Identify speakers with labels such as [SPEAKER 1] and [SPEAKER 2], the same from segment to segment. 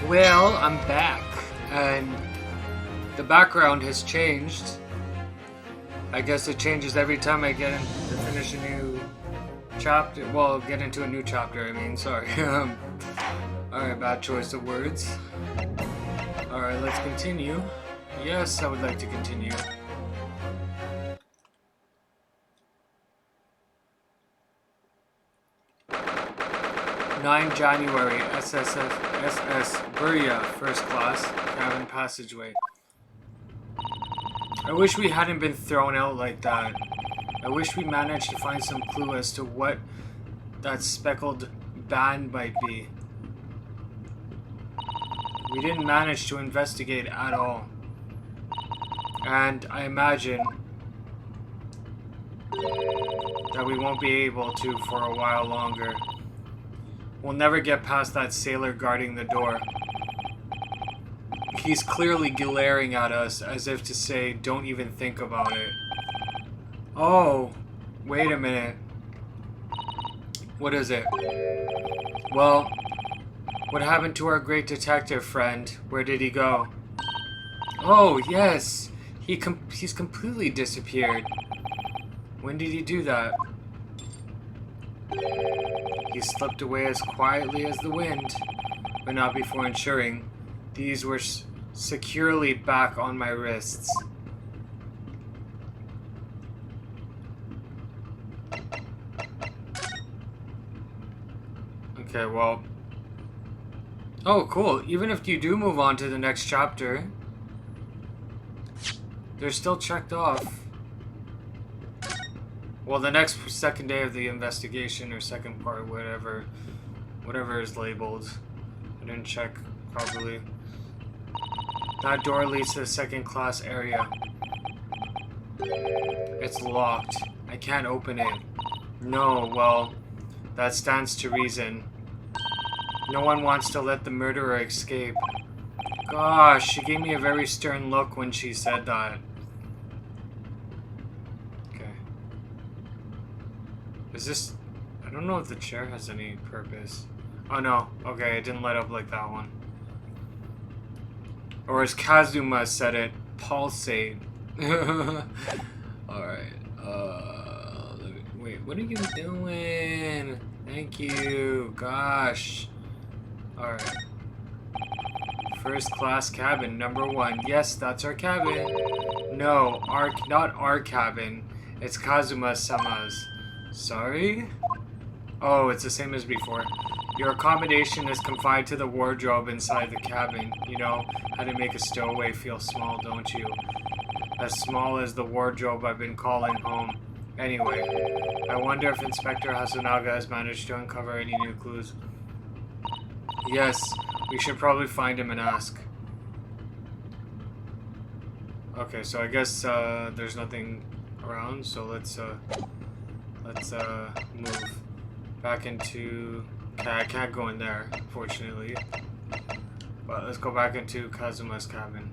[SPEAKER 1] Well, I'm back, and the background has changed. I guess it changes every time I get in to finish a new chapter. Well, get into a new chapter, I mean, sorry. Alright, bad choice of words. Alright, let's continue. Yes, I would like to continue. January 9, SS Buria, first class, cabin passageway. I wish we hadn't been thrown out like that. I wish we managed to find some clue as to what that speckled band might be. We didn't manage to investigate at all. And I imagine that we won't be able to for a while longer. We'll never get past that sailor guarding the door. He's clearly glaring at us as if to say, don't even think about it. Oh, wait a minute. What is it? Well, what happened to our great detective friend? Where did he go? Oh, yes. He's completely disappeared. When did he do that? He slipped away as quietly as the wind, but not before ensuring these were securely back on my wrists. Okay, well... Oh, cool. Even if you do move on to the next chapter, they're still checked off. Well, the second day of the investigation, or second part, whatever is labeled. I didn't check properly. That door leads to the second class area. It's locked. I can't open it. No, well, that stands to reason. No one wants to let the murderer escape. Gosh, she gave me a very stern look when she said that. Is this... I don't know if the chair has any purpose. Oh no. Okay, it didn't light up like that one. Or as Kazuma said it, pulsate. Alright. Wait, what are you doing? Thank you. Gosh. Alright. First class cabin, number 1. Yes, that's our cabin. No, not our cabin. It's Kazuma-sama's. Sorry? Oh, it's the same as before. Your accommodation is confined to the wardrobe inside the cabin. You know how to make a stowaway feel small, don't you? As small as the wardrobe I've been calling home. Anyway, I wonder if Inspector Hasunaga has managed to uncover any new clues. Yes, we should probably find him and ask. Okay, so I guess there's nothing around, so let's move back into... Okay, I can't go in there, fortunately. But let's go back into Kazuma's cabin.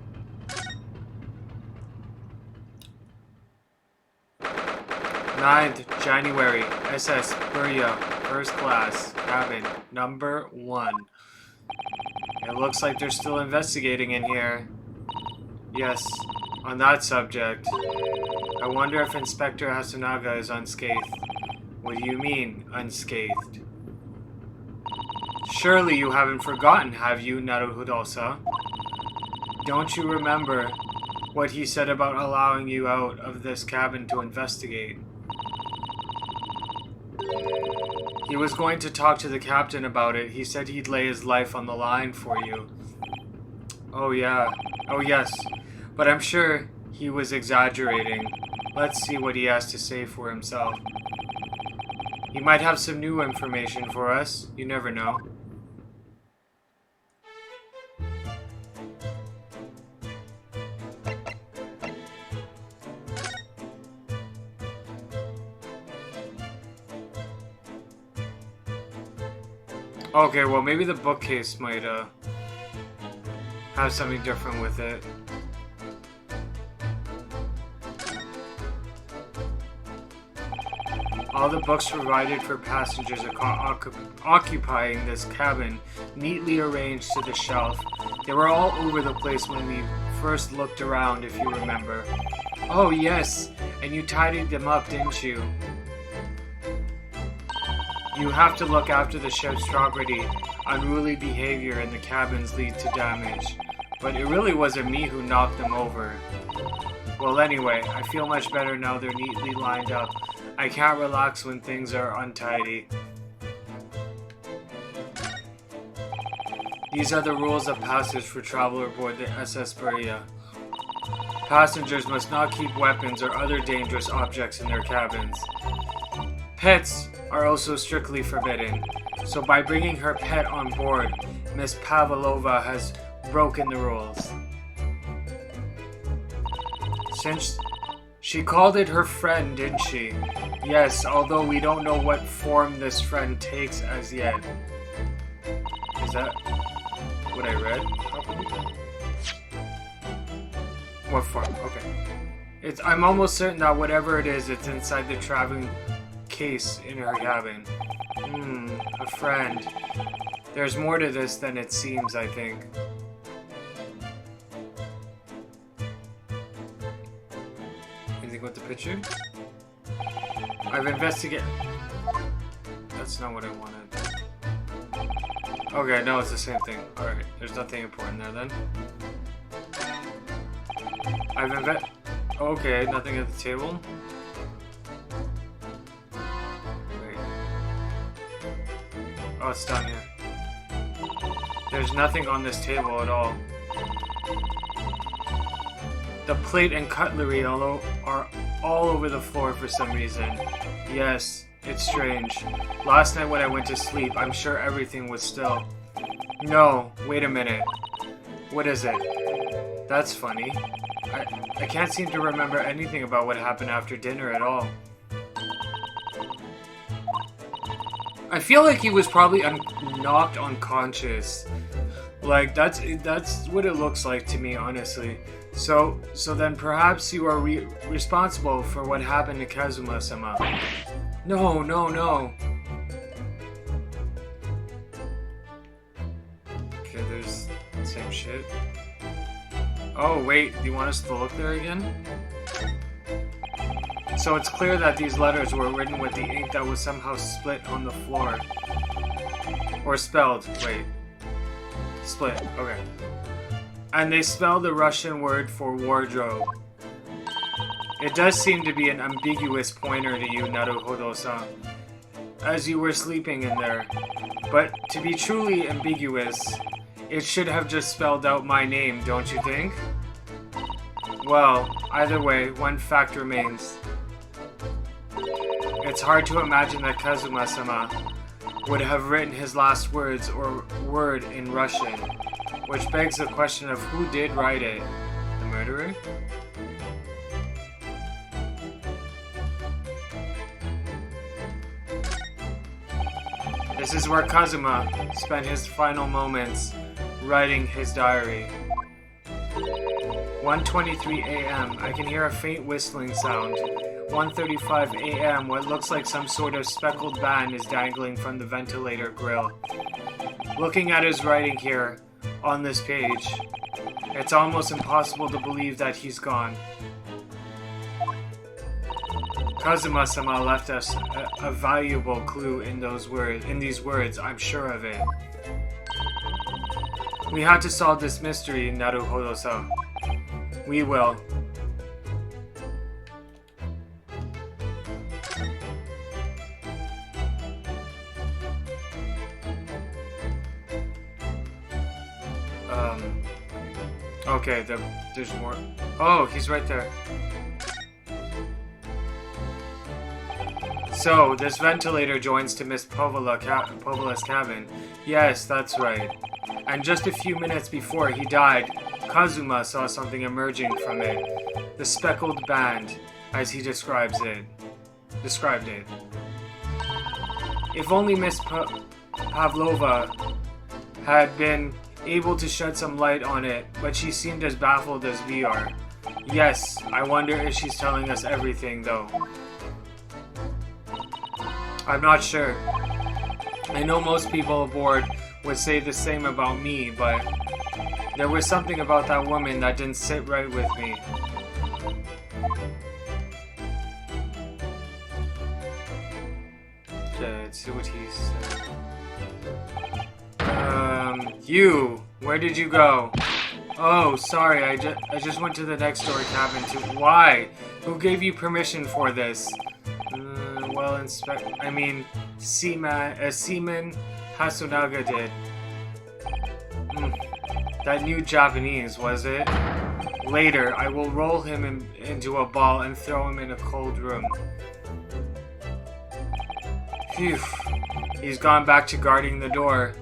[SPEAKER 1] 9th January, SS Buria, first class, cabin, number 1. It looks like they're still investigating in here. Yes, on that subject. I wonder if Inspector Hasunaga is unscathed. What do you mean, unscathed? Surely you haven't forgotten, have you, Naruhodosa? Don't you remember what he said about allowing you out of this cabin to investigate? He was going to talk to the captain about it. He said he'd lay his life on the line for you. Oh yeah. Oh yes. But I'm sure he was exaggerating. Let's see what he has to say for himself. He might have some new information for us. You never know. Okay, well maybe the bookcase might have something different with it. All the books provided for passengers occupying this cabin, neatly arranged to the shelf. They were all over the place when we first looked around, if you remember. Oh yes, and you tidied them up, didn't you? You have to look after the ship's property. Unruly behavior in the cabins lead to damage. But it really wasn't me who knocked them over. Well, anyway, I feel much better now they're neatly lined up. I can't relax when things are untidy. These are the rules of passage for travel aboard the SS Berea. Passengers must not keep weapons or other dangerous objects in their cabins. Pets are also strictly forbidden, so by bringing her pet on board, Miss Pavlova has broken the rules. Since she called it her friend, didn't she? Yes, although we don't know what form this friend takes as yet. Is that what I read? What form? Okay. I'm almost certain that whatever it is, it's inside the traveling case in her cabin. A friend. There's more to this than it seems, I think. Anything with the picture? I've investigated. That's not what I wanted. Okay, no, it's the same thing. Alright, there's nothing important there then. Okay, nothing at the table. Wait. Oh, it's down here. There's nothing on this table at all. The plate and cutlery are all over the floor for some reason. Yes, it's strange. Last night when I went to sleep, I'm sure everything was still. No, wait a minute. What is it? That's funny. I can't seem to remember anything about what happened after dinner at all. I feel like he was probably knocked unconscious. Like, that's what it looks like to me, honestly. So then perhaps you are responsible for what happened to Kazuma-sama. No. Okay, there's the same shit. Oh, wait, do you want us to look there again? So it's clear that these letters were written with the ink that was somehow split on the floor. Or spelled, wait. Split, okay. And they spell the Russian word for wardrobe. It does seem to be an ambiguous pointer to you, Naruhodo-san, as you were sleeping in there. But to be truly ambiguous, it should have just spelled out my name, don't you think? Well, either way, one fact remains. It's hard to imagine that Kazuma-sama would have written his last words or word in Russian, which begs the question of who did write it? The murderer? This is where Kazuma spent his final moments writing his diary. 1:23 a.m. I can hear a faint whistling sound. 1:35 a.m. What looks like some sort of speckled band is dangling from the ventilator grill. Looking at his writing here, on this page, it's almost impossible to believe that he's gone. Kazuma-sama left us a valuable clue in these words, I'm sure of it. We have to solve this mystery, Naruhodo-san. We will. Okay, there's more. Oh, he's right there. So, this ventilator joins to Miss Povola's cabin. Yes, that's right. And just a few minutes before he died, Kazuma saw something emerging from it. The speckled band, as he described it. If only Miss Pavlova had been able to shed some light on it, but she seemed as baffled as we are. Yes, I wonder if she's telling us everything, though. I'm not sure. I know most people aboard would say the same about me, but there was something about that woman that didn't sit right with me. Okay, let's see what he said. You! Where did you go? Oh, sorry, I just went to the next door cabin to... Why? Who gave you permission for this? Well, Seaman Hasunaga did. That new Japanese, was it? Later, I will roll him into a ball and throw him in a cold room. Phew. He's gone back to guarding the door.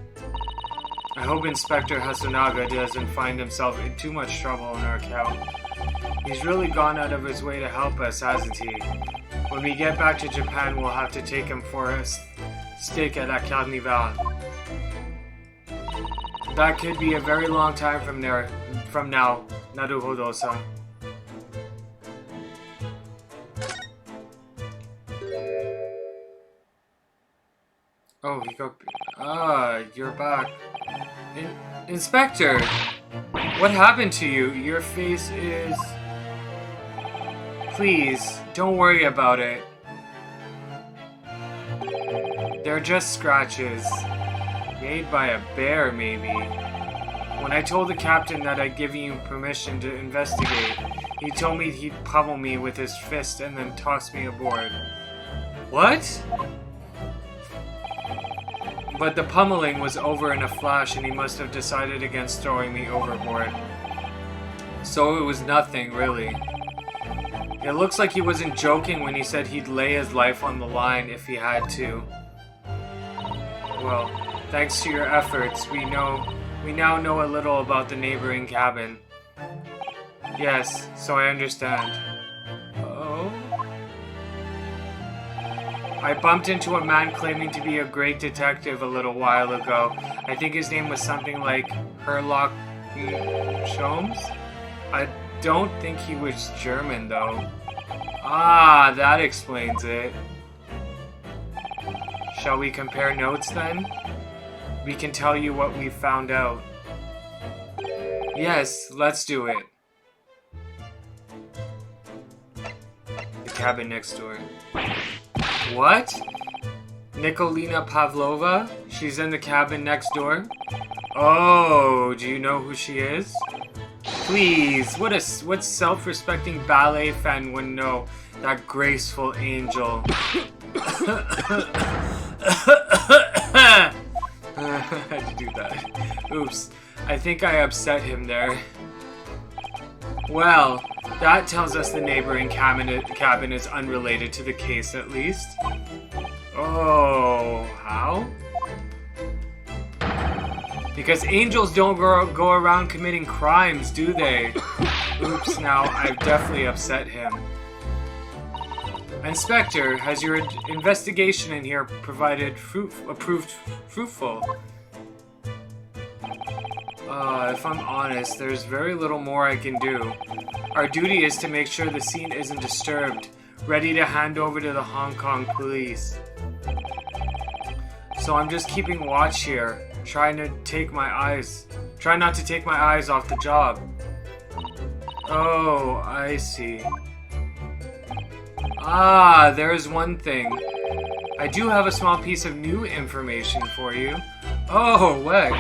[SPEAKER 1] I hope Inspector Hasunaga doesn't find himself in too much trouble in our account. He's really gone out of his way to help us, hasn't he? When we get back to Japan, we'll have to take him for a steak at La Carnival. That could be a very long time from now, Naruhodo-san. Oh, he got... you're back. Inspector! What happened to you? Your face is... Please, don't worry about it. They're just scratches. Made by a bear, maybe. When I told the captain that I'd given you permission to investigate, he told me he'd pummel me with his fist and then toss me aboard. What? But the pummeling was over in a flash and he must have decided against throwing me overboard. So it was nothing, really. It looks like he wasn't joking when he said he'd lay his life on the line if he had to. Well, thanks to your efforts, we now know a little about the neighboring cabin. Yes, so I understand. Oh? I bumped into a man claiming to be a great detective a little while ago. I think his name was something like Herlock Sholmes? I don't think he was German, though. Ah, that explains it. Shall we compare notes, then? We can tell you what we found out. Yes, let's do it. The cabin next door. What? Nikolina Pavlova? She's in the cabin next door? Oh, do you know who she is? Please, what self-respecting ballet fan wouldn't know that graceful angel? How'd you do that? Oops, I think I upset him there. Well, that tells us the neighboring cabin is unrelated to the case, at least. Oh, how? Because angels don't go around committing crimes, do they? Oops, now I've definitely upset him. Inspector, has your investigation in here proved fruitful? If I'm honest, there's very little more I can do. Our duty is to make sure the scene isn't disturbed, ready to hand over to the Hong Kong police. So I'm just keeping watch here, try not to take my eyes off the job. Oh, I see. Ah, there's one thing. I do have a small piece of new information for you. Oh, what?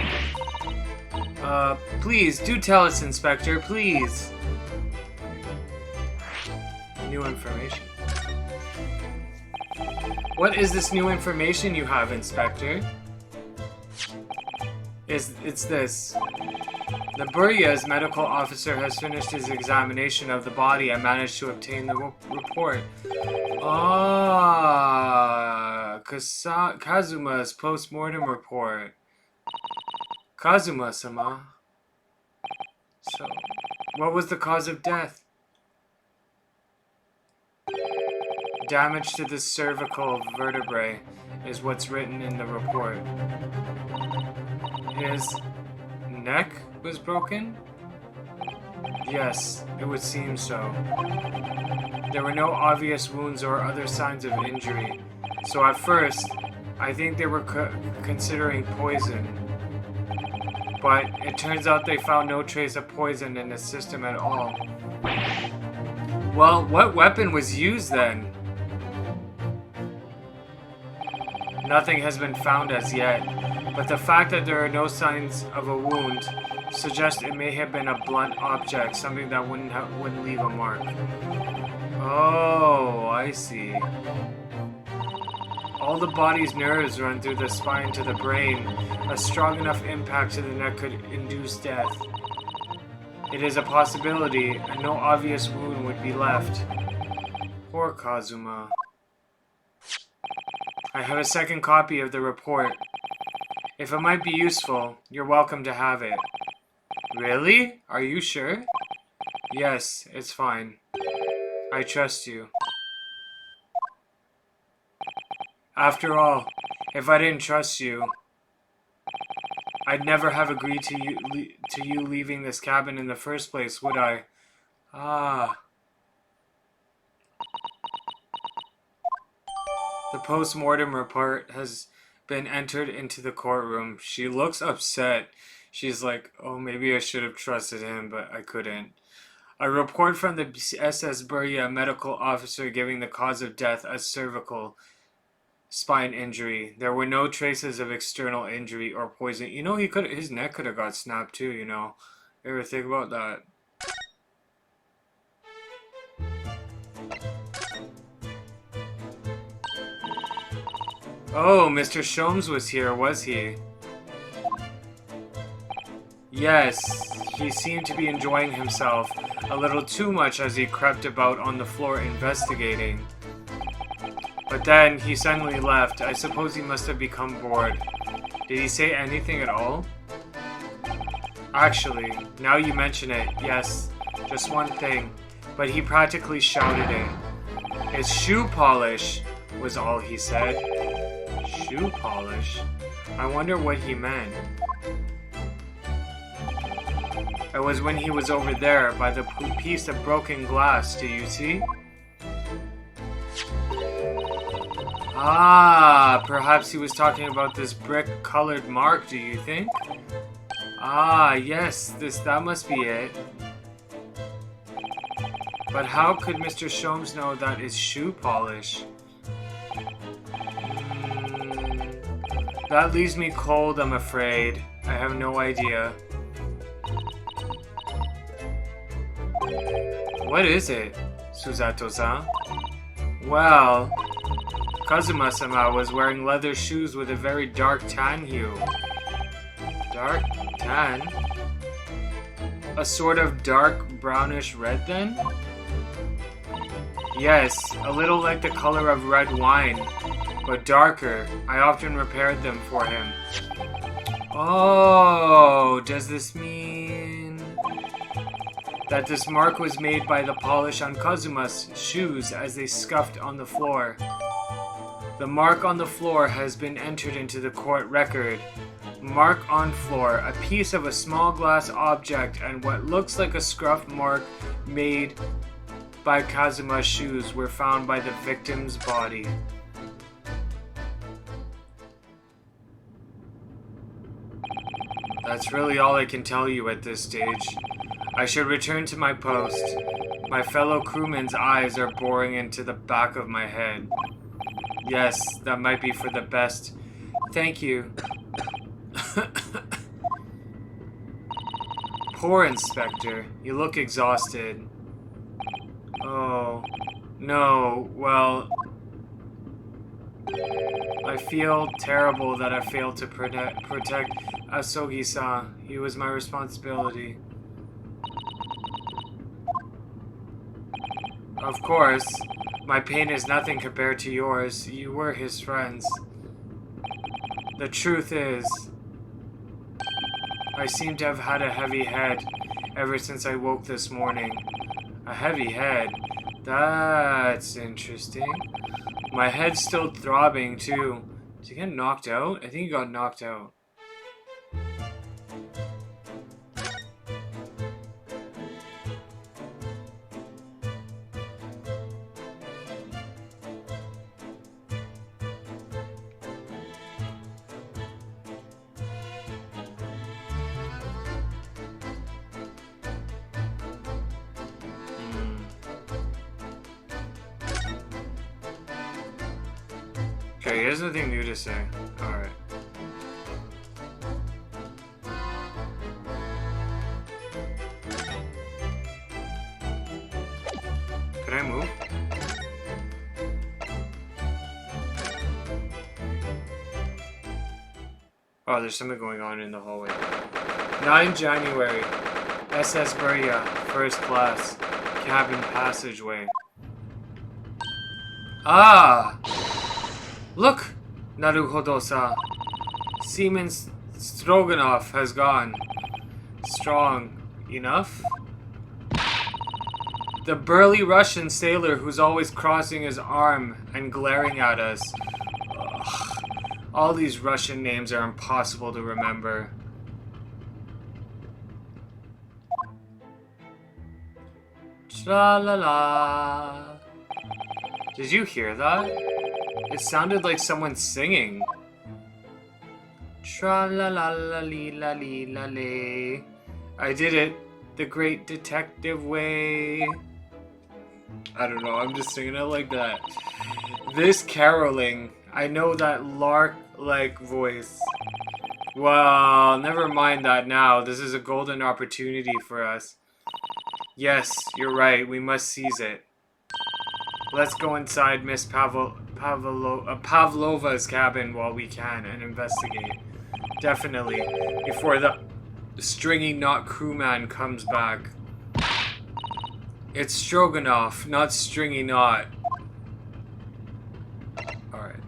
[SPEAKER 1] Please, do tell us, Inspector, please. New information. What is this new information you have, Inspector? It's this. The Burya's medical officer has finished his examination of the body and managed to obtain the report. Ah, Kazuma's post-mortem report. Kazuma-sama. So, what was the cause of death? Damage to the cervical vertebrae is what's written in the report. His neck was broken? Yes, it would seem so. There were no obvious wounds or other signs of injury. So at first, I think they were considering poison. But it turns out they found no trace of poison in the system at all. Well, what weapon was used then? Nothing has been found as yet, but the fact that there are no signs of a wound suggests it may have been a blunt object, something that wouldn't leave a mark. Oh, I see. All the body's nerves run through the spine to the brain. A strong enough impact to the neck could induce death. It is a possibility, and no obvious wound would be left. Poor Kazuma. I have a second copy of the report. If it might be useful, you're welcome to have it. Really? Are you sure? Yes, it's fine. I trust you. After all, if I didn't trust you, I'd never have agreed to you leaving this cabin in the first place, would I? Ah. The post-mortem report has been entered into the courtroom. She looks upset. She's like, oh, maybe I should have trusted him, but I couldn't. A report from the SS Burya medical officer giving the cause of death as cervical spine injury. There were no traces of external injury or poison. You know, his neck could have got snapped too, you know. You ever think about that? Oh, Mr. Sholmes was here, was he? Yes, he seemed to be enjoying himself a little too much as he crept about on the floor investigating. But then he suddenly left. I suppose he must have become bored. Did he say anything at all? Actually, now you mention it, yes, just one thing. But he practically shouted it. It's shoe polish, was all he said. Shoe polish? I wonder what he meant. It was when he was over there by the piece of broken glass, do you see? Ah, perhaps he was talking about this brick-colored mark, do you think? Ah, yes, that must be it. But how could Mr. Sholmes know that is shoe polish? That leaves me cold, I'm afraid. I have no idea. What is it, Susato-san? Well, Kazuma-sama was wearing leather shoes with a very dark tan hue. Dark tan? A sort of dark brownish red then? Yes, a little like the color of red wine, but darker. I often repaired them for him. Oh, does this mean that this mark was made by the polish on Kazuma's shoes as they scuffed on the floor? The mark on the floor has been entered into the court record. Mark on floor, a piece of a small glass object and what looks like a scuff mark made by Kazuma's shoes were found by the victim's body. That's really all I can tell you at this stage. I should return to my post. My fellow crewmen's eyes are boring into the back of my head. Yes, that might be for the best. Thank you. Poor Inspector. You look exhausted. Oh, no, well, I feel terrible that I failed to protect Asogi-san. He was my responsibility. Of course, my pain is nothing compared to yours. You were his friends. The truth is, I seem to have had a heavy head ever since I woke this morning. A heavy head? That's interesting. My head's still throbbing, too. Did he get knocked out? I think he got knocked out. Okay, he has nothing new to say. Alright. Can I move? Oh, there's something going on in the hallway. 9 January. SS Beria, first class. Cabin passageway. Ah! Look! Naruhodo-sa. Seaman Stroganoff has gone. Strong enough? The burly Russian sailor who's always crossing his arm and glaring at us. Ugh. All these Russian names are impossible to remember. Tra-la-la. Did you hear that? It sounded like someone singing. Tra-la-la-la-lee-la-lee-la-lee. I did it the great detective way. I don't know, I'm just singing it like that. This caroling, I know that lark-like voice. Well, never mind that now. This is a golden opportunity for us. Yes, you're right. We must seize it. Let's go inside Miss Pavlova's cabin while we can and investigate. Definitely. Before the stringy knot crewman comes back. It's Stroganoff, not stringy knot. Alright.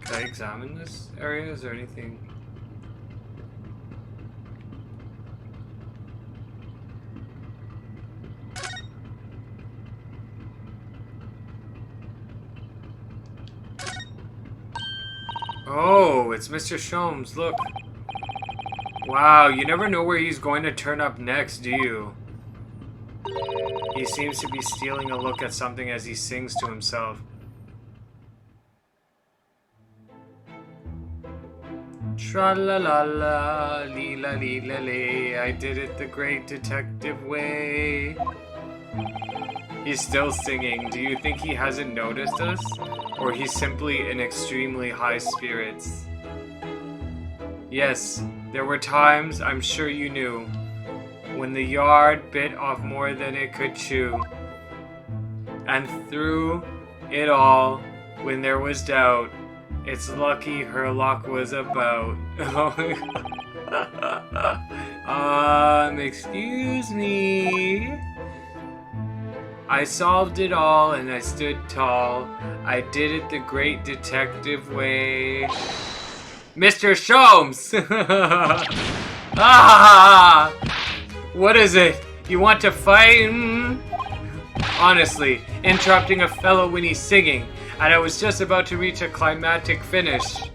[SPEAKER 1] Can I examine this area? Is there anything? Oh, it's Mr. Sholmes, look. Wow, you never know where he's going to turn up next, do you? He seems to be stealing a look at something as he sings to himself. Tra-la-la-la, lee-la-lee-la-lee, I did it the great detective way. He's still singing. Do you think he hasn't noticed us? Or he's simply in extremely high spirits? Yes, there were times, I'm sure you knew, when the yard bit off more than it could chew. And through it all, when there was doubt, it's lucky her luck was about. Excuse me. I solved it all and I stood tall. I did it the great detective way. Mr. Sholmes! Ah! What is it? You want to fight? Honestly, interrupting a fellow when he's singing, and I was just about to reach a climactic finish.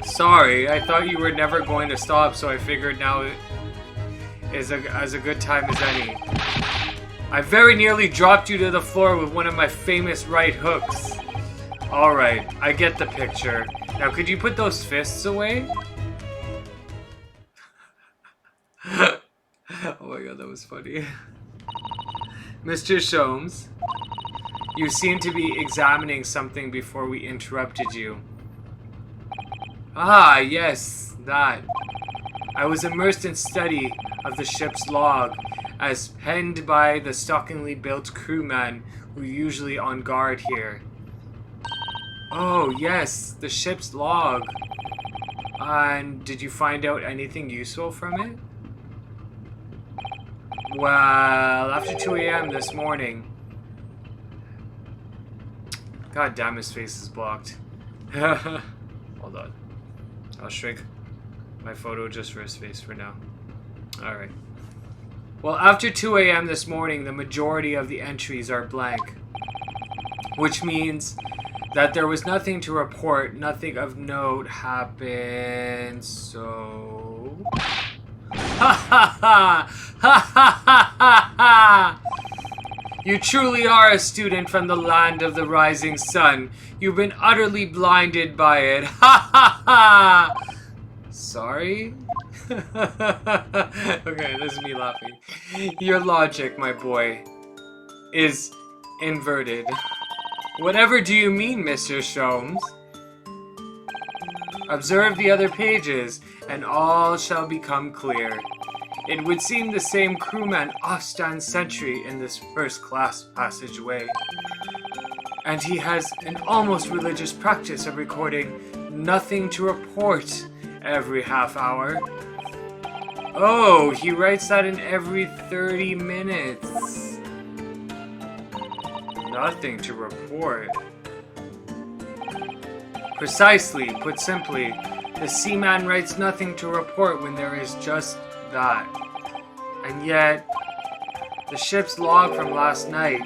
[SPEAKER 1] Sorry, I thought you were never going to stop, so I figured now is as a good time as any. I very nearly dropped you to the floor with one of my famous right hooks. Alright, I get the picture. Now, could you put those fists away? Oh my god, that was funny. Mr. Sholmes, you seem to be examining something before we interrupted you. Ah, yes, that. I was immersed in study of the ship's log, as penned by the stockingly built crewman who usually on guard here. Oh, yes, the ship's log. And did you find out anything useful from it? Well, after 2 a.m. this morning. God damn, his face is blocked. Hold on. I'll shrink my photo just for his face for now. Alright. Well, after 2 a.m. this morning, the majority of the entries are blank. Which means that there was nothing to report, nothing of note happened, so... Ha ha ha! Ha ha ha ha ha! You truly are a student from the land of the rising sun. You've been utterly blinded by it. Ha ha ha! Sorry? Okay, this is me laughing. Your logic, my boy, is inverted. Whatever do you mean, Mr. Sholmes? Observe the other pages, and all shall become clear. It would seem the same crewman stands sentry in this first-class passageway. And he has an almost religious practice of recording nothing to report every half hour. Oh, he writes that in every 30 minutes. Nothing to report. Precisely, put simply, the seaman writes nothing to report when there is just that. And yet, the ship's log from last night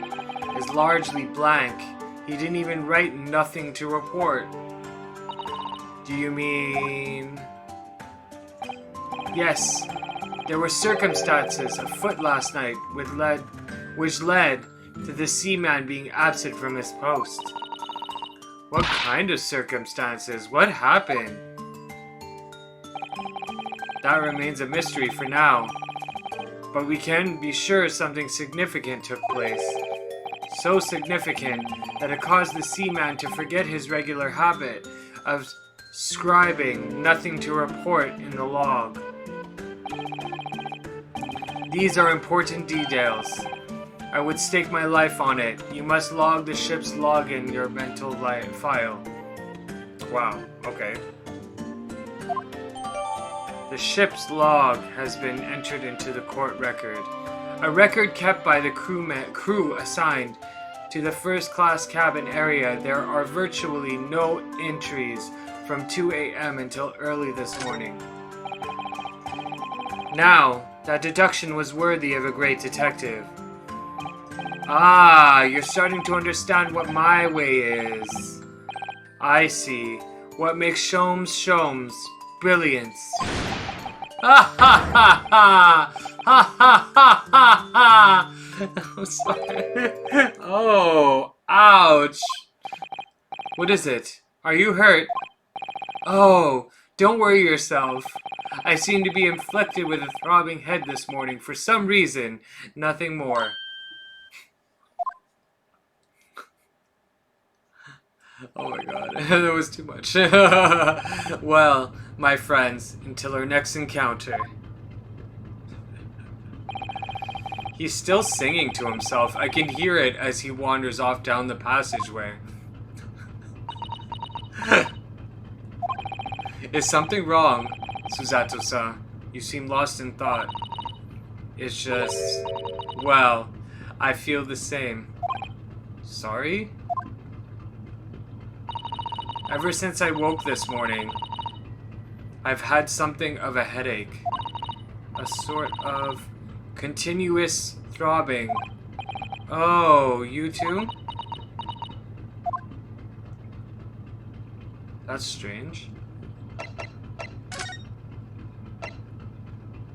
[SPEAKER 1] is largely blank. He didn't even write nothing to report. Do you mean... Yes, there were circumstances afoot last night which led to the seaman being absent from his post. What kind of circumstances? What happened? That remains a mystery for now. But we can be sure something significant took place. So significant that it caused the seaman to forget his regular habit of scribing nothing to report in the log. These are important details. I would stake my life on it. You must log the ship's log in your mental file. Wow, okay. The ship's log has been entered into the court record. A record kept by the crew assigned to the first-class cabin area. There are virtually no entries from 2 a.m. until early this morning. Now, that deduction was worthy of a great detective. Ah, you're starting to understand what my way is. I see. What makes Sholmes brilliance. Ha ha ha ha! Ha ha ha ha ha! I'm sorry. Oh, ouch. What is it? Are you hurt? Oh, don't worry yourself. I seem to be inflicted with a throbbing head this morning for some reason. Nothing more. Oh my god, that was too much. Well, my friends, until our next encounter. He's still singing to himself. I can hear it as he wanders off down the passageway. Is something wrong, Susato-san? You seem lost in thought. It's just... well, I feel the same. Sorry? Ever since I woke this morning, I've had something of a headache. A sort of continuous throbbing. Oh, you too? That's strange.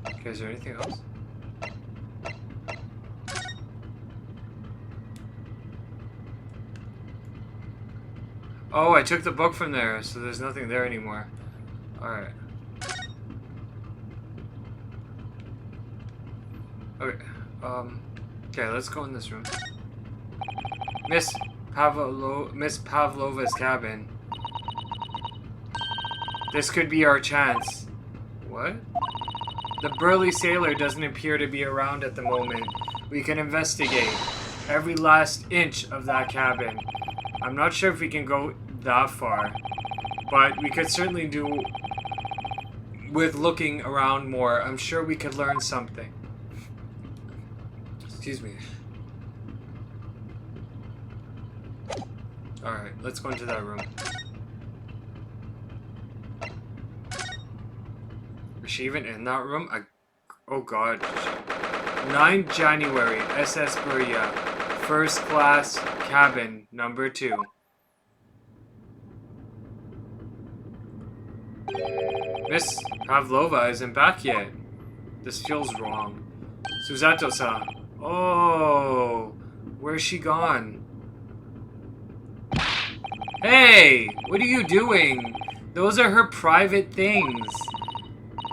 [SPEAKER 1] Okay, is there anything else? Oh, I took the book from there, so there's nothing there anymore. Alright. Okay, okay, let's go in this room. Miss Pavlova's cabin. This could be our chance. What? The burly sailor doesn't appear to be around at the moment. We can investigate every last inch of that cabin. I'm not sure if we can go that far, but we could certainly do with looking around more. I'm sure we could learn something. Excuse me. Alright, let's go into that room. Is she even in that room? Oh god. 9 January, SS Buria. First class, cabin, number 2. Miss Pavlova isn't back yet. This feels wrong. Susato-san. Oh, where's she gone? Hey, what are you doing? Those are her private things.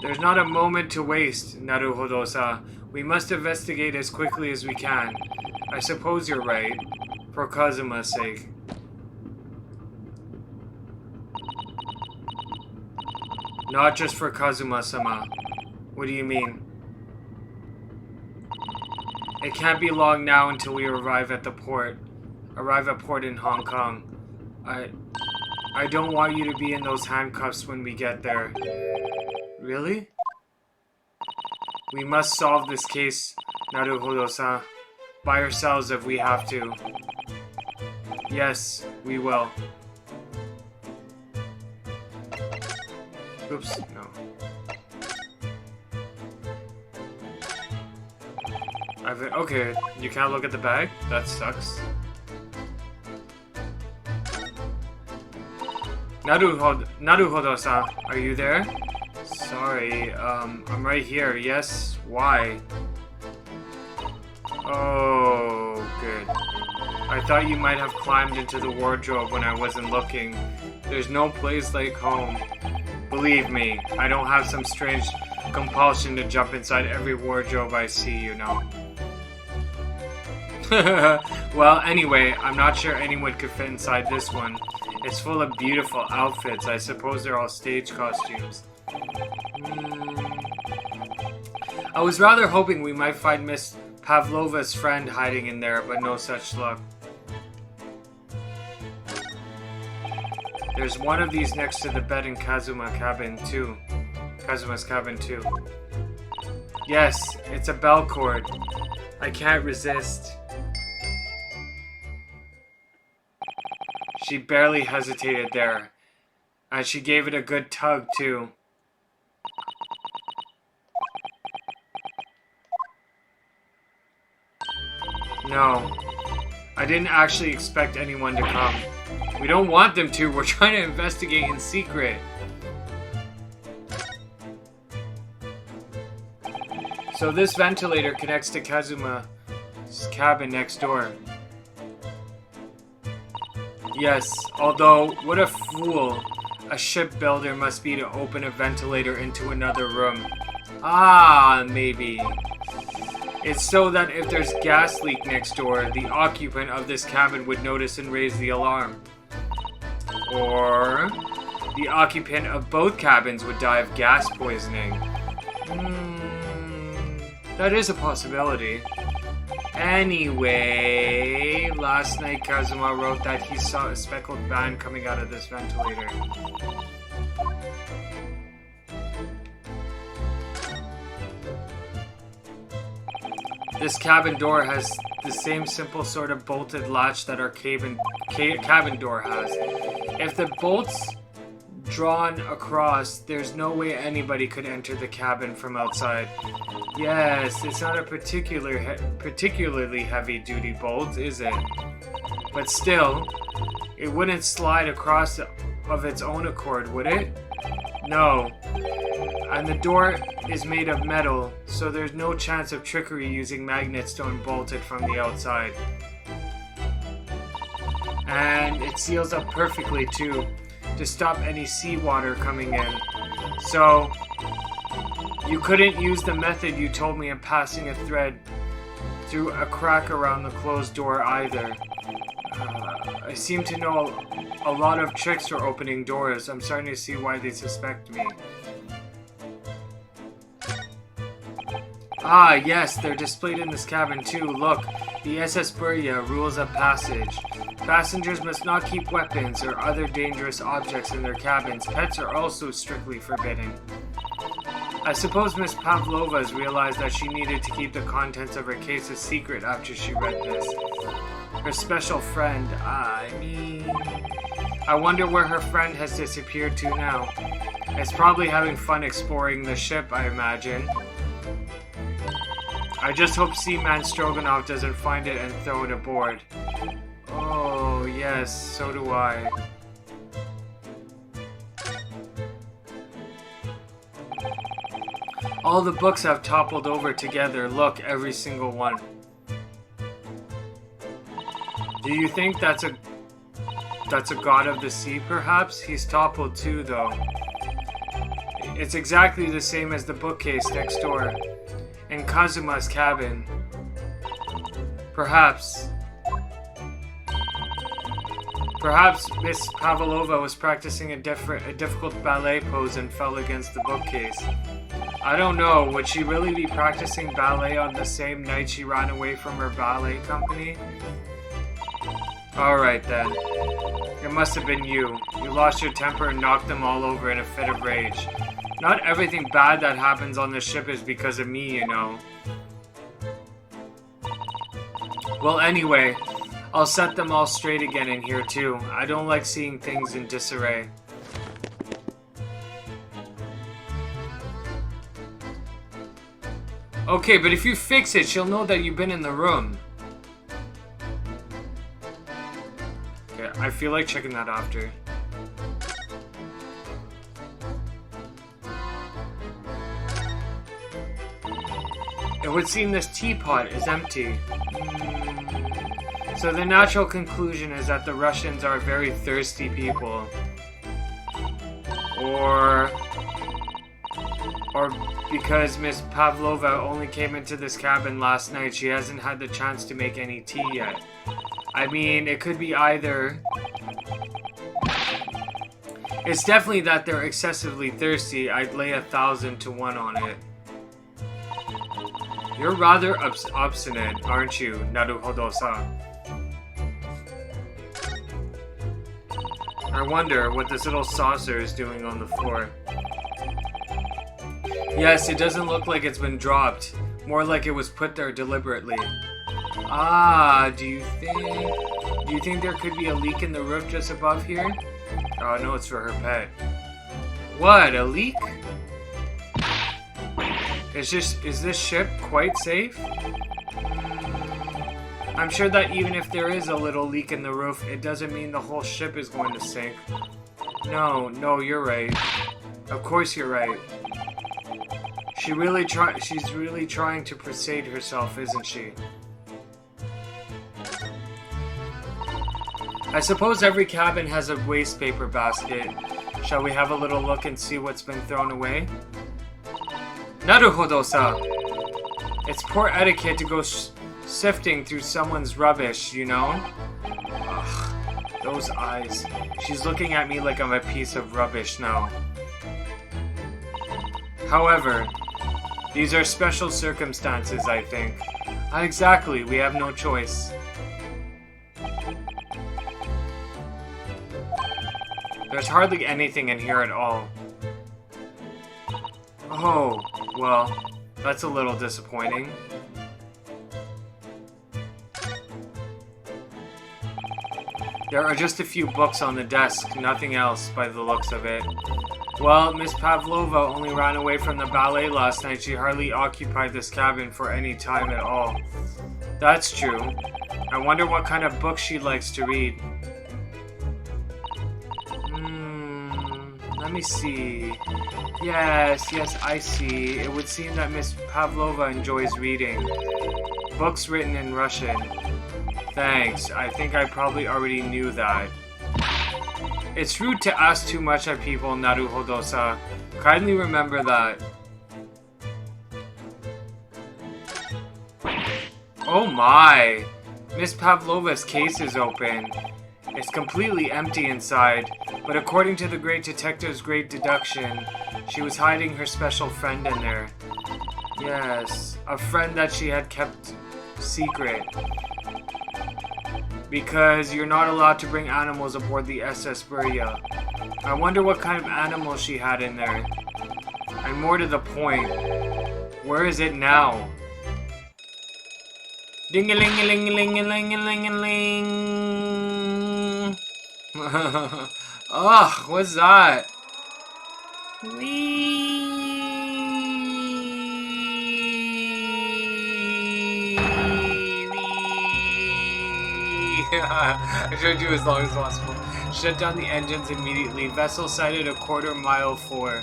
[SPEAKER 1] There's not a moment to waste, Naruhodo-san. We must investigate as quickly as we can. I suppose you're right, for Kazuma's sake. Not just for Kazuma-sama. What do you mean? It can't be long now until we arrive at port in Hong Kong. I don't want you to be in those handcuffs when we get there. Really? We must solve this case, Naruhodo-san, by ourselves if we have to. Yes, we will. Oops, no. Okay, you can't look at the bag? That sucks. Naruhodo-san, are you there? Sorry, I'm right here. Yes, why? Oh, good. I thought you might have climbed into the wardrobe when I wasn't looking. There's no place like home. Believe me, I don't have some strange compulsion to jump inside every wardrobe I see, you know. Well, anyway, I'm not sure anyone could fit inside this one. It's full of beautiful outfits. I suppose they're all stage costumes. I was rather hoping we might find Miss Pavlova's friend hiding in there, but no such luck. There's one of these next to the bed in Kazuma's cabin too. Yes, it's a bell cord. I can't resist. She barely hesitated there, and she gave it a good tug too. No, I didn't actually expect anyone to come. We don't want them to. We're trying to investigate in secret. So this ventilator connects to Kazuma's cabin next door. Yes, although what a fool a shipbuilder must be to open a ventilator into another room. Ah, maybe. It's so that if there's gas leak next door, the occupant of this cabin would notice and raise the alarm. Or the occupant of both cabins would die of gas poisoning. That is a possibility. Anyway, last night Kazuma wrote that he saw a speckled band coming out of this ventilator. This cabin door has the same simple sort of bolted latch that our cabin door has. If the bolt's drawn across, there's no way anybody could enter the cabin from outside. Yes, it's not a particularly heavy-duty bolt, is it? But still, it wouldn't slide across of its own accord, would it? No. And the door is made of metal, so there's no chance of trickery using magnets to unbolt it from the outside. And it seals up perfectly, too, to stop any seawater coming in. So, you couldn't use the method you told me of passing a thread through a crack around the closed door either. I seem to know a lot of tricks for opening doors. I'm starting to see why they suspect me. Ah, yes, they're displayed in this cabin too. Look, the SS Burya rules of passage. Passengers must not keep weapons or other dangerous objects in their cabins. Pets are also strictly forbidden. I suppose Miss Pavlova's realized that she needed to keep the contents of her case a secret after she read this. Her special friend, I wonder where her friend has disappeared to now. It's probably having fun exploring the ship, I imagine. I just hope Seaman Stroganoff doesn't find it and throw it aboard. Oh, yes, so do I. All the books have toppled over together. Look, every single one. Do you think that's a god of the sea, perhaps? He's toppled too, though. It's exactly the same as the bookcase next door. In Kazuma's cabin. Perhaps Miss Pavlova was practicing a difficult ballet pose and fell against the bookcase. I don't know, would she really be practicing ballet on the same night she ran away from her ballet company? Alright then. It must have been you. You lost your temper and knocked them all over in a fit of rage. Not everything bad that happens on the ship is because of me, you know. Well, anyway, I'll set them all straight again in here too. I don't like seeing things in disarray. Okay, but if you fix it, she'll know that you've been in the room. Okay, I feel like checking that after. It would seem this teapot is empty. So the natural conclusion is that the Russians are very thirsty people. Or because Miss Pavlova only came into this cabin last night, she hasn't had the chance to make any tea yet. I mean, it could be either. It's definitely that they're excessively thirsty. I'd lay 1,000 to 1 on it. You're rather obstinate, aren't you, Naruhodo-san? I wonder what this little saucer is doing on the floor. Yes, it doesn't look like it's been dropped. More like it was put there deliberately. Ah, do you think there could be a leak in the roof just above here? Oh, no, it's for her pet. What, a leak? Is this ship quite safe? I'm sure that even if there is a little leak in the roof, it doesn't mean the whole ship is going to sink. No, you're right. Of course you're right. She's really trying to persuade herself, isn't she? I suppose every cabin has a waste paper basket. Shall we have a little look and see what's been thrown away? Naruhodo-sa! It's poor etiquette to go sifting through someone's rubbish, you know? Ugh, those eyes. She's looking at me like I'm a piece of rubbish now. However, these are special circumstances, I think. Exactly, we have no choice. There's hardly anything in here at all. Oh, well, that's a little disappointing. There are just a few books on the desk, nothing else by the looks of it. Well, Miss Pavlova only ran away from the ballet last night. She hardly occupied this cabin for any time at all. That's true. I wonder what kind of books she likes to read. Let me see. Yes, I see. It would seem that Miss Pavlova enjoys reading. Books written in Russian. Thanks. I think I probably already knew that. It's rude to ask too much of people, Naruhodo-sa. Kindly remember that. Oh my! Miss Pavlova's case is open. It's completely empty inside, but according to the great detective's great deduction, she was hiding her special friend in there. Yes, a friend that she had kept secret. Because you're not allowed to bring animals aboard the SS Beria. I wonder what kind of animal she had in there. And more to the point, where is it now? Ding-a-ling-a-ling-a-ling-a-ling-a-ling. Ugh, what's that? I should do as long as possible. Shut down the engines immediately. Vessel sighted 1/4 mile for.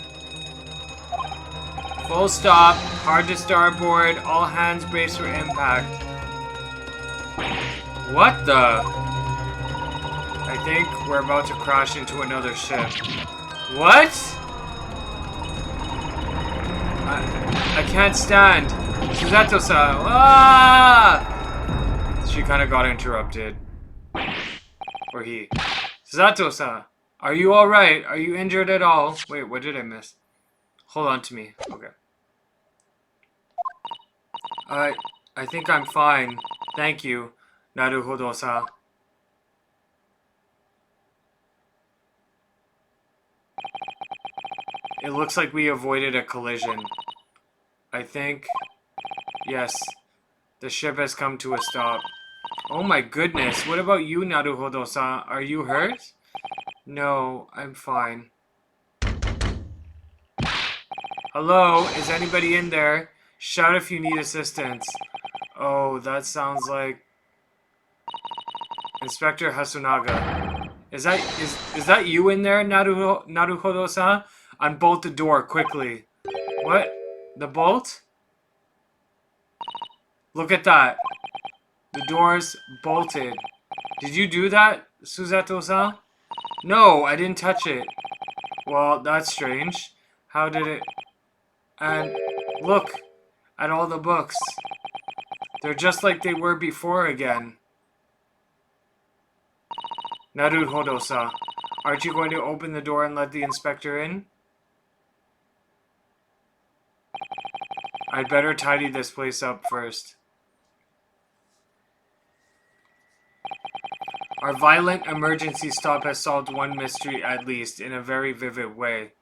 [SPEAKER 1] Full stop. Hard to starboard. All hands brace for impact. What the? I think we're about to crash into another ship. What? I can't stand. Suzato-san. Ah! She kind of got interrupted. Or he. Susato-san, are you alright? Are you injured at all? Wait, what did I miss? Hold on to me. Okay. I think I'm fine. Thank you, Naruhodo-san. It looks like we avoided a collision. I think... Yes, the ship has come to a stop. Oh my goodness, what about you, Naruhodo-san? Are you hurt? No, I'm fine. Hello, is anybody in there? Shout if you need assistance. Oh, that sounds like... Inspector Hasunaga. Is that you in there, Naruhodo-san? Unbolt the door, quickly. What? The bolt? Look at that. The door's bolted. Did you do that, Susato-san? No, I didn't touch it. Well, that's strange. How did it... And look at all the books. They're just like they were before again. Naruhodo-san, aren't you going to open the door and let the inspector in? I'd better tidy this place up first. Our violent emergency stop has solved one mystery at least in a very vivid way.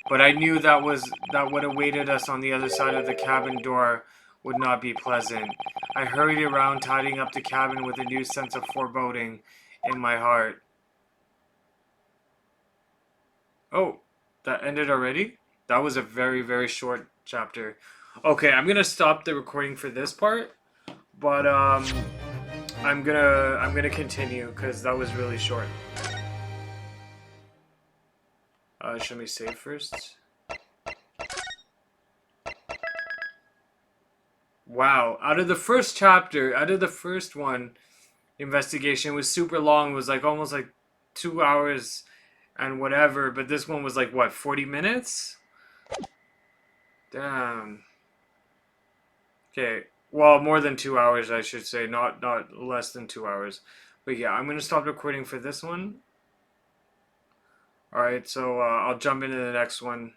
[SPEAKER 1] But I knew that what awaited us on the other side of the cabin door would not be pleasant. I hurried around tidying up the cabin with a new sense of foreboding in my heart. Oh, that ended already? That was a very, very short chapter. Okay, I'm gonna stop the recording for this part, but I'm gonna continue because that was really short. Should we save first? Wow, out of the first chapter, out of the first one, investigation was super long. It was like almost like 2 hours and whatever, but this one was like what, 40 minutes? Damn. Okay, well, more than 2 hours, I should say, not less than 2 hours. But yeah, I'm gonna stop recording for this one. Alright, so I'll jump into the next one